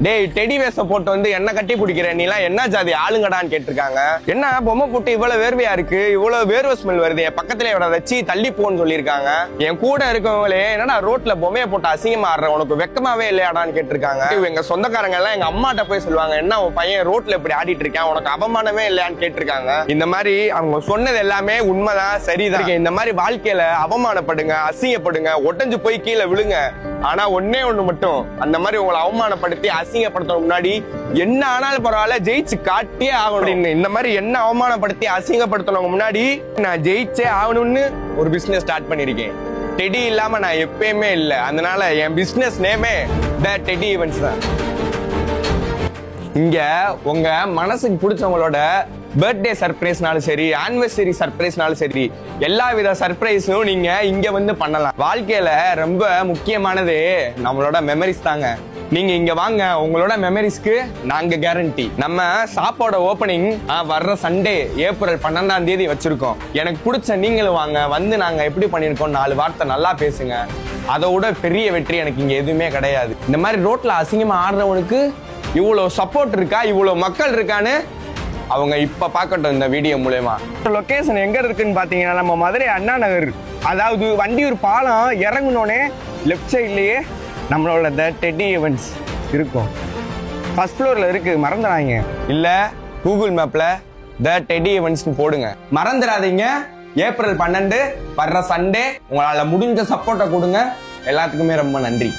டேய் டெடி வேஷம் போட்டு வந்து என்ன கட்டி பிடிக்கிற நீ எல்லாம் என்ன ஜாதி ஆளுங்கடான்னு கேட்டிருக்காங்க. என்ன பொம்மை போட்டு இவ்வளவு வேர்வையா இருக்கு, இவ்வளவு வேர்வை ஸ்மெல் வருது, என் பக்கத்துல வச்சு தள்ளி போன்னு சொல்லியிருக்காங்க. என் கூட இருக்கவங்களே என்னடா ரோட்ல பொம்மையை போட்டு அசிங்கமா ஆடுற, உனக்கு வெக்கமாவே இல்லையாடான்னு கேட்டிருக்காங்க. எங்க சொந்தக்காரங்க எல்லாம் எங்க அம்மாட்ட போய் சொல்லுவாங்க, என்ன உன் பையன் ரோட்ல இப்படி ஆடிட்டு இருக்கேன், உனக்கு அவமானமே இல்லையான்னு கேட்டிருக்காங்க. இந்த மாதிரி அவங்க சொன்னது எல்லாமே உண்மைதான், சரிதான். இந்த மாதிரி வாழ்க்கையில அவமானப்படுங்க, அசிங்கப்படுங்க, ஒட்டஞ்சு போய் கீழே விழுங்க. ஆனா ஒன்னே ஒண்ணு மட்டும், அந்த மாதிரி உங்களை அவமானப்படுத்தி அசிங்கப்படுத்த முன்னாடி என்ன ஆனாலும் பரவாயில்ல ஜெயிச்சு காட்டியே ஆகணும். இந்த மாதிரி என்ன அவமானப்படுத்தி அசிங்கப்படுத்தவங்க முன்னாடி நான் ஜெயிச்சே ஆகணும்னு ஒரு பிசினஸ் ஸ்டார்ட் பண்ணிருக்கேன். டெடி இல்லாம நான் எப்பயுமே இல்லை. அதனால என் பிசினஸ் நேமே த டெடி ஈவென்ட்ஸ் தான். இங்க உங்க மனசுக்கு பிடிச்சவங்களோட பர்த்டே சர்ப்ரைஸ்னாலும் சரி, ஆனிவர்சரி சர்ப்ரைஸ்னாலும் சரி, எல்லா வித சர்ப்ரைஸும் நீங்க இங்க வந்து பண்ணலாம். வாழ்க்கையில ரொம்ப முக்கியமானது நம்மளோட மெமரிஸ் தாங்க. நீங்க இங்க வாங்க, உங்களோட மெமரிஸ்க்கு நாங்க கேரண்டி. நம்ம ஷாப்போட ஓபனிங் வர்ற சண்டே ஏப்ரல் 12ஆம் தேதி வச்சிருக்கோம். எனக்கு பிடிச்ச நீங்களும் வாங்க, வந்து நாங்க எப்படி பண்ணிருக்கோம் 4 வார்த்தை நல்லா பேசுங்க. அதோட பெரிய வெற்றி எனக்கு இங்க எதுவுமே கிடையாது. இந்த மாதிரி ரோட்ல அசிங்கமா ஆடுறவனுக்கு இவ்வளவு சப்போர்ட் இருக்கா, இவ்வளவு மக்கள் இருக்கான்னு அவங்க இப்ப பாக்கட்டும் இந்த வீடியோ மூலமா. லொகேஷன் எங்க இருக்குன்னு பாத்தீங்கன்னா நம்ம மதுரை அண்ணா நகர், அதாவது வண்டியூர் பாலம் இறங்கினோடனே லெஃப்ட் சைட்லயே நம்மளோட த டெடி ஈவென்ட்ஸ் இருக்கும். ஃபர்ஸ்ட் ஃப்ளோர்ல இருக்கு, மறந்துடாதீங்க. இல்ல கூகுள் மேப்ல த டெடி ஈவென்ட்ஸ் போடுங்க, மறந்துடாதீங்க. ஏப்ரல் 12 வர்ற சண்டே உங்களால முடிஞ்ச சப்போர்ட்டை கொடுங்க. எல்லாத்துக்குமே ரொம்ப நன்றி.